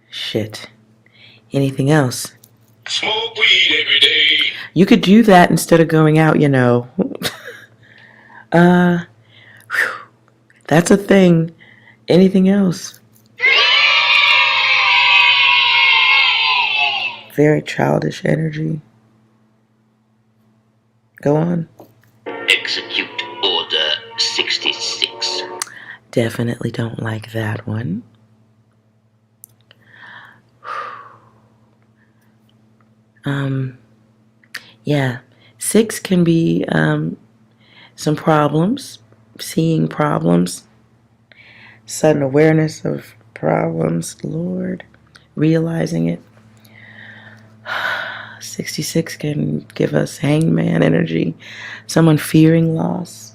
Shit. Anything else? Smoke weed every day. You could do that instead of going out, That's a thing. Anything else? Very childish energy. Go on. Execute Order 66. Definitely don't like that one. Yeah. 6 can be some problems. Seeing problems. Sudden awareness of problems. Lord. Realizing it. 66 can give us hangman energy. Someone fearing loss.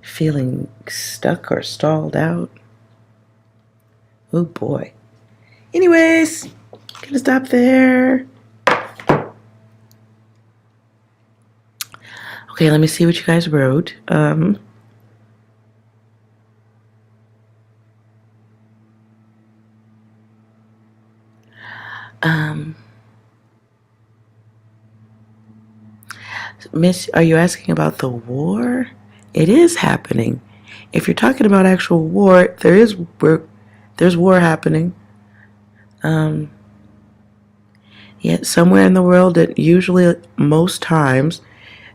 Feeling stuck or stalled out. Oh boy. Anyways, gonna stop there. Okay, let me see what you guys wrote. Miss, are you asking about the war? It is happening. If you're talking about actual war, there's war happening. Yet somewhere in the world, that usually most times,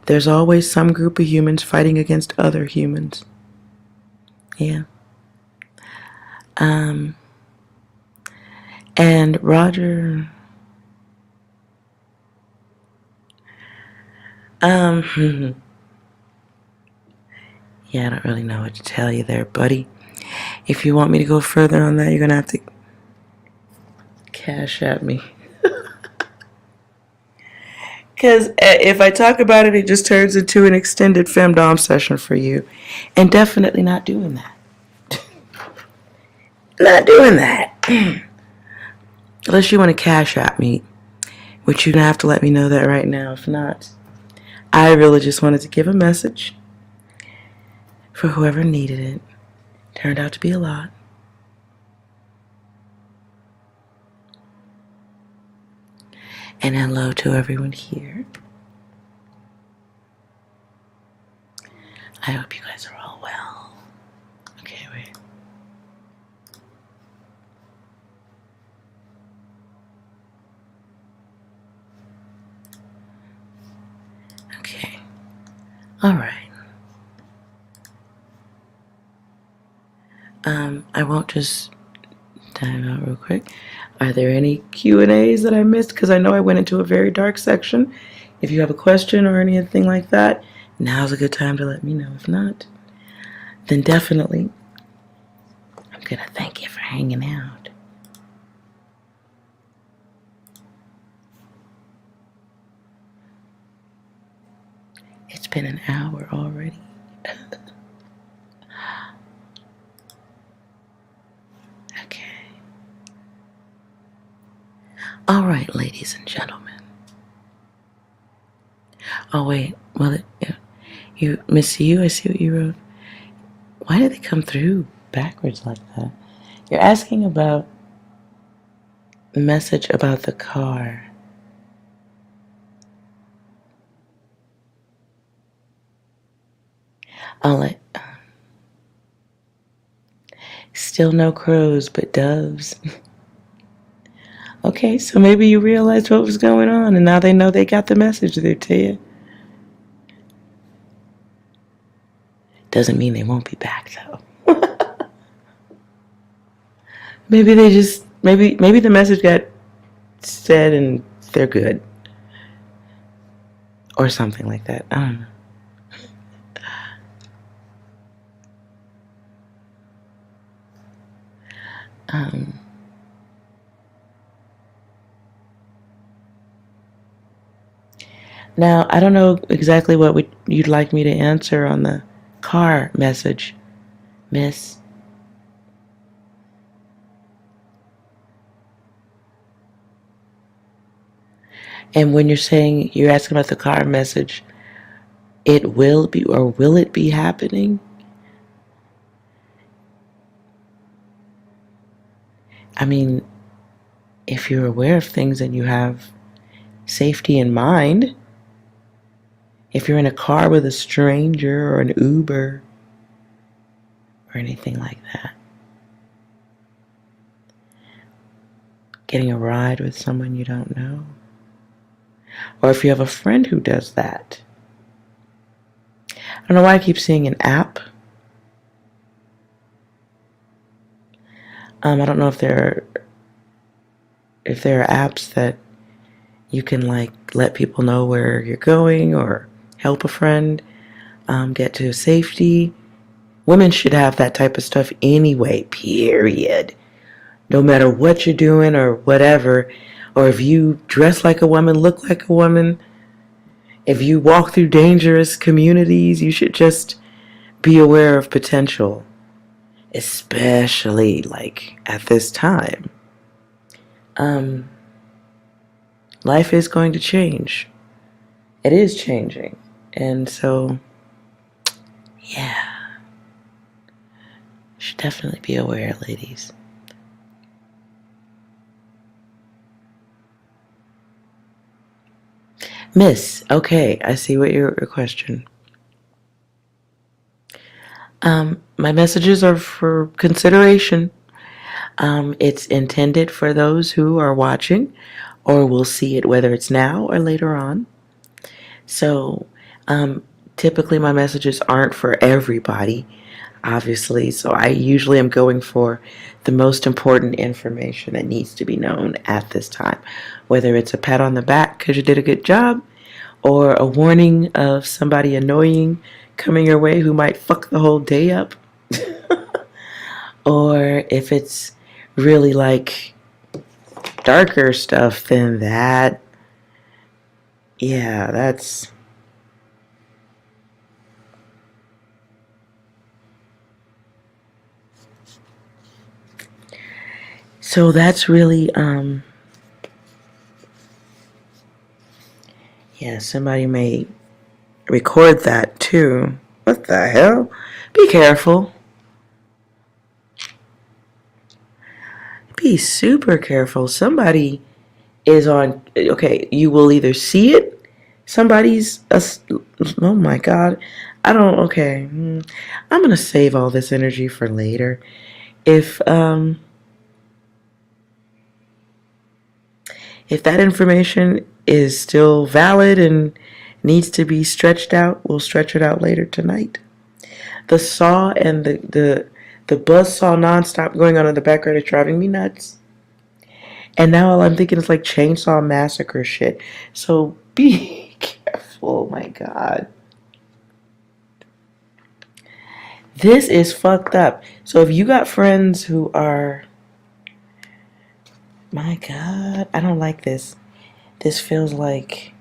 there's always some group of humans fighting against other humans. Yeah. And Roger. Yeah, I don't really know what to tell you there, buddy. If you want me to go further on that, you're gonna have to cash at me. Because if I talk about it, it just turns into an extended femdom session for you. And definitely not doing that. Not doing that. Unless you want to cash at me, which you're going to have to let me know that right now. If not, I really just wanted to give a message for whoever needed it. Turned out to be a lot. And hello to everyone here. I hope you guys are all well. Okay, wait. Okay. All right. I won't just dive out real quick. Are there any Q&As that I missed? Because I know I went into a very dark section. If you have a question or anything like that, now's a good time to let me know. If not, then definitely I'm going to thank you for hanging out. It's been an hour already. Okay. All right, ladies and gentlemen. Oh, wait. Well, you, Miss U, I see what you wrote. Why did they come through backwards like that? You're asking about the message about the car. I'll let... Still no crows, but doves. Okay, so maybe you realized what was going on, and now they know they got the message there to you. Doesn't mean they won't be back, though. Maybe they just... Maybe the message got said and they're good. Or something like that. I don't know. Now, I don't know exactly what you'd like me to answer on the car message, miss. And when you're saying, you're asking about the car message, it will be, or will it be happening? I mean, if you're aware of things and you have safety in mind, if you're in a car with a stranger or an Uber or anything like that, getting a ride with someone you don't know, or if you have a friend who does that. I don't know why I keep seeing an app. I don't know if there are apps that you can like let people know where you're going or help a friend get to safety. Women should have that type of stuff anyway, period. No matter what you're doing or whatever, or if you dress like a woman, look like a woman, if you walk through dangerous communities, you should just be aware of potential, especially like at this time. Life is going to change. It is changing. And so, yeah. You should definitely be aware, ladies. Miss, okay, I see what your question. My messages are for consideration. It's intended for those who are watching or will see it, whether it's now or later on. So, typically my messages aren't for everybody, obviously. So I usually am going for the most important information that needs to be known at this time. Whether it's a pat on the back because you did a good job, or a warning of somebody annoying coming your way who might fuck the whole day up. Or if it's really like darker stuff, then that Yeah, that's... So that's really, yeah, somebody may record that too. What the hell? Be careful. Be super careful. Somebody is on, okay, you will either see it, oh my God. I don't, okay. I'm going to save all this energy for later. If that information is still valid and needs to be stretched out, we'll stretch it out later tonight. The saw and the buzz saw nonstop going on in the background is driving me nuts. And now all I'm thinking is like Chainsaw Massacre shit. So be careful, oh my God. This is fucked up. So if you got friends who are... My God, I don't like this. This feels like...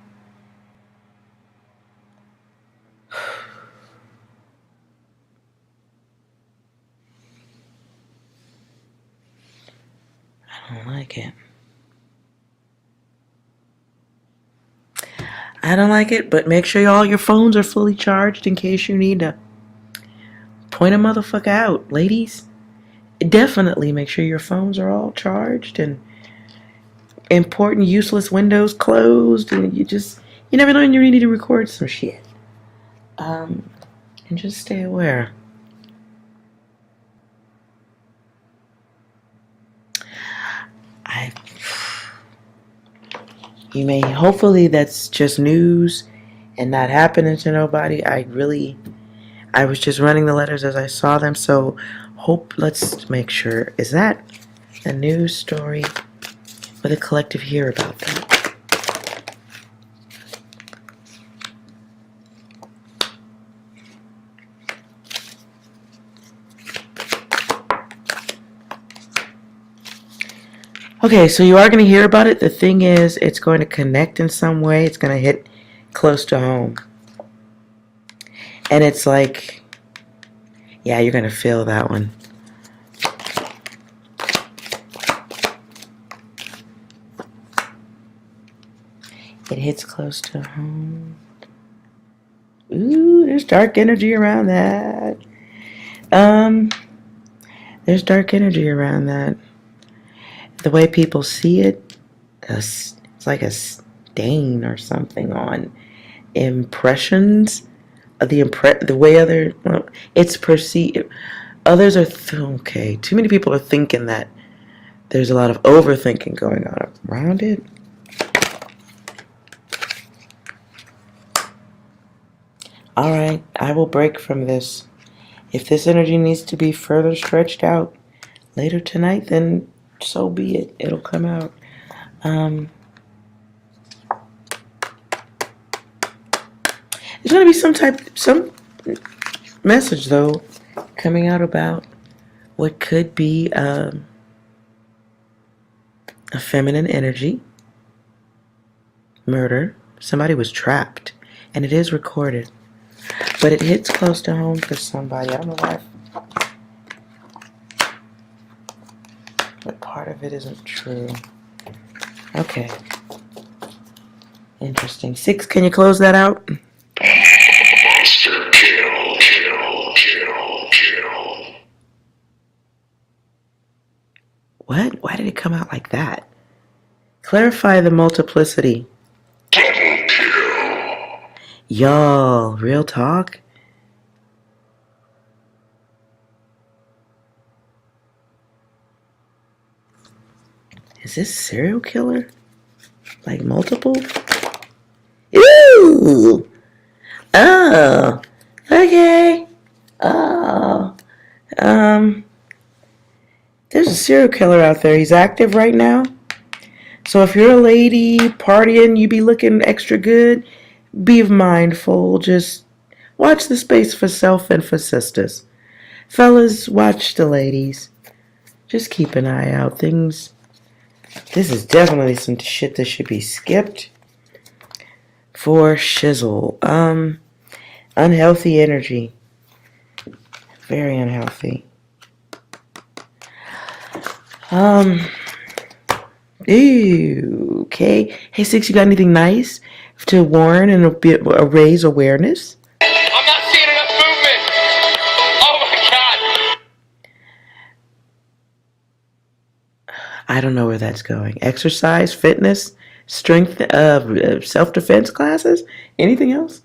I don't like it. I don't like it, but make sure all your phones are fully charged in case you need to point a motherfucker out. Ladies, definitely make sure your phones are all charged and important useless windows closed, and you never know when you need to record some shit. And just stay aware. Hopefully that's just news and not happening to nobody. I was just running the letters as I saw them, so let's make sure. Is that a news story? Will the collective hear about that? Okay, so you are going to hear about it. The thing is, it's going to connect in some way. It's going to hit close to home. And it's like, yeah, you're going to feel that one. It hits close to home. Ooh, there's dark energy around that. There's dark energy around that. The way people see it, it's like a stain or something on impressions. The way it's perceived. Others are okay. Too many people are thinking that there's a lot of overthinking going on around it. All right, I will break from this. If this energy needs to be further stretched out later tonight, then so be it. It'll come out. There's going to be some message, though, coming out about what could be a feminine energy, murder. Somebody was trapped, and it is recorded. But it hits close to home for somebody. I don't know why. But part of it isn't true. Okay. Interesting. 6, can you close that out? Monster kill, kill. What? Why did it come out like that? Clarify the multiplicity. Double kill. Y'all, real talk? Is this serial killer? Like multiple? Ooh! Oh, okay. Oh, there's a serial killer out there. He's active right now. So if you're a lady partying, you be looking extra good, be mindful. Just watch the space for self and for sisters. Fellas, watch the ladies. Just keep an eye out. This is definitely some shit that should be skipped. for shizzle. Unhealthy energy. Very unhealthy. Ew, okay. Hey, Six, you got anything nice to warn and raise awareness? I'm not seeing enough movement. Oh my god. I don't know where that's going. Exercise, fitness, strength, self-defense classes? Anything else?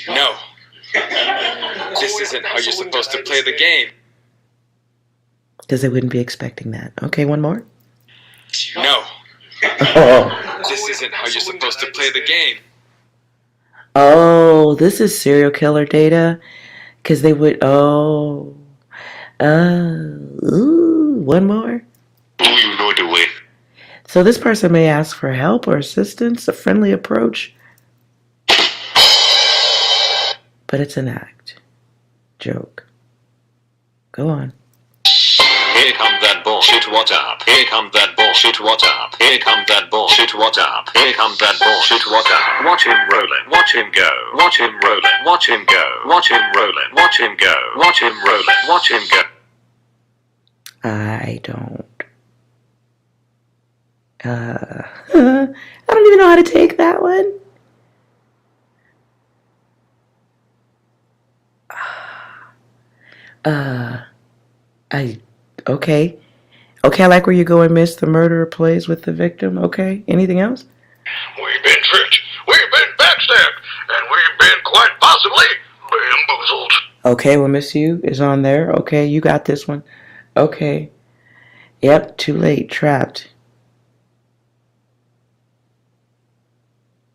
No. This isn't how you're supposed to play the game. Because they wouldn't be expecting that. Okay, one more. No. Oh. This isn't how you're supposed to play the game. Oh, this is serial killer data. Because they would, ooh, one more. Do you know the way? So this person may ask for help or assistance, a friendly approach. But it's an act. Joke. Go on. Here comes that bullshit, what up? Here comes that bullshit, what up? Here comes that bullshit, what up? Here comes that bullshit, what up? Watch him rolling, watch him go. Watch him rolling, watch him go. Watch him rolling, watch him go. Watch him rolling, watch him go. I don't. I don't even know how to take that one. Okay. Okay, I like where you go and miss the murderer plays with the victim. Okay, anything else? We've been tricked, we've been backstabbed, and we've been quite possibly bamboozled. Okay, well, Miss You is on there. Okay, you got this one. Okay. Yep, too late, trapped.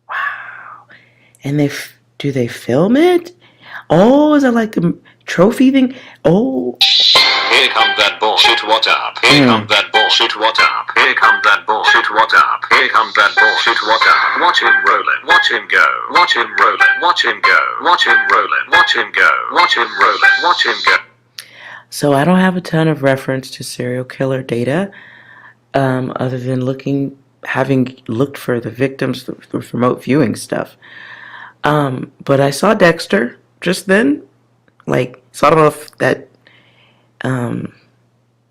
Wow. And do they film it? Oh, is that like the trophy thing? Oh. Here comes that bullshit, what up? Here comes that bullshit, what up? Here comes that bullshit, what up? Here comes that bullshit, what up? Watch him rolling, watch him go. Watch him rolling, watch him go. Watch him rolling, watch him go. Watch him rolling, watch him go. So I don't have a ton of reference to serial killer data, other than having looked for the victims through remote viewing stuff. But I saw Dexter just then. So I don't know if that,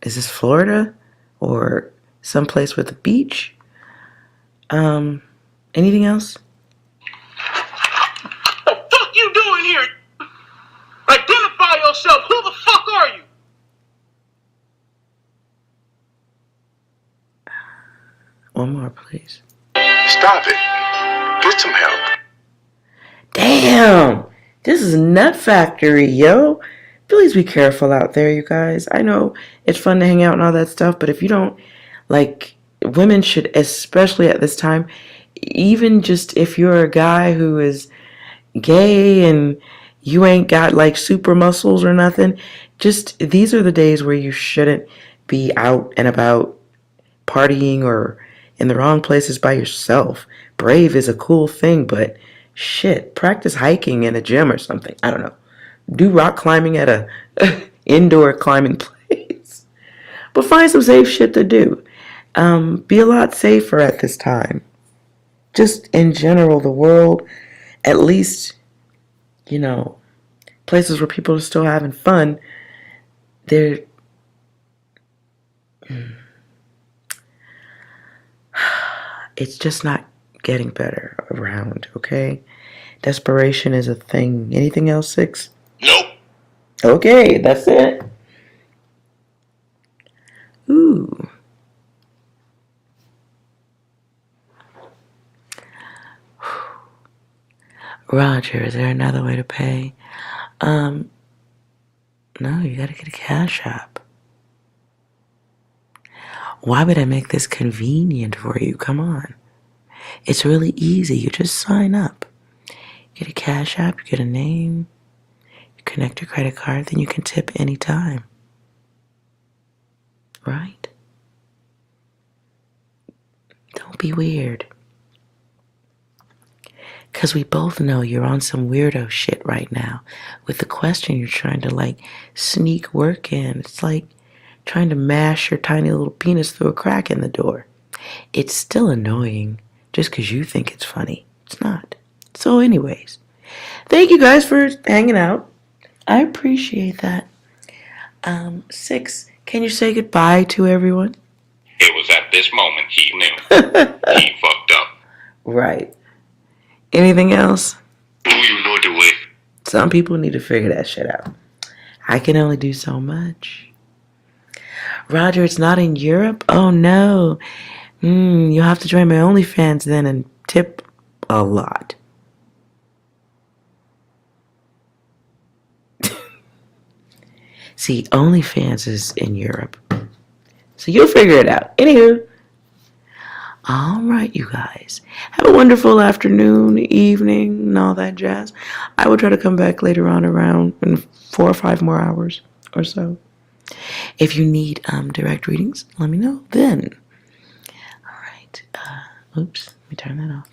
is this Florida or someplace with a beach? Anything else? The fuck you doing here? Identify yourself. Who the fuck are you? One more, please. Stop it. Get some help. Damn! This is Nut Factory, yo! Please be careful out there, you guys. I know it's fun to hang out and all that stuff, but if you don't, women should, especially at this time, even just if you're a guy who is gay and you ain't got super muscles or nothing, just these are the days where you shouldn't be out and about partying or in the wrong places by yourself. Brave is a cool thing, but shit, practice hiking in a gym or something. I don't know. Do rock climbing at a indoor climbing place. But find some safe shit to do. Be a lot safer at this time. Just in general, the world, at least, places where people are still having fun, it's just not getting better around, okay? Desperation is a thing. Anything else, Six? Nope. Okay, that's it. Ooh. Roger, is there another way to pay? No, you gotta get a Cash App. Why would I make this convenient for you? Come on. It's really easy. You just sign up. You get a Cash App, you get a name, you connect your credit card, then you can tip anytime. Right? Don't be weird. Because we both know you're on some weirdo shit right now with the question you're trying to sneak work in. It's like trying to mash your tiny little penis through a crack in the door. It's still annoying just because you think it's funny. It's not. So anyways, thank you guys for hanging out. I appreciate that. 6, can you say goodbye to everyone? It was at this moment he knew. He fucked up. Right. Anything else? Do you know the way? Some people need to figure that shit out. I can only do so much. Roger, it's not in Europe? Oh no. You'll have to join my OnlyFans then and tip a lot. See, OnlyFans is in Europe. So you'll figure it out. Anywho. Alright, you guys. Have a wonderful afternoon, evening, and all that jazz. I will try to come back later on around in 4 or 5 more hours or so. If you need direct readings, let me know then. Alright. Oops, let me turn that off.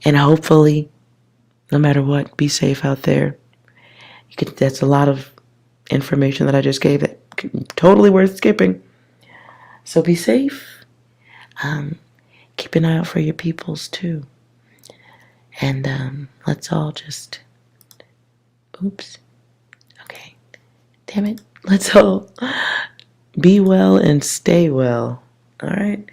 And hopefully, no matter what, be safe out there. That's a lot of information that I just gave that totally worth skipping. So be safe. Keep an eye out for your peoples too. And let's all just... Oops. Okay. Damn it. Let's all be well and stay well. All right.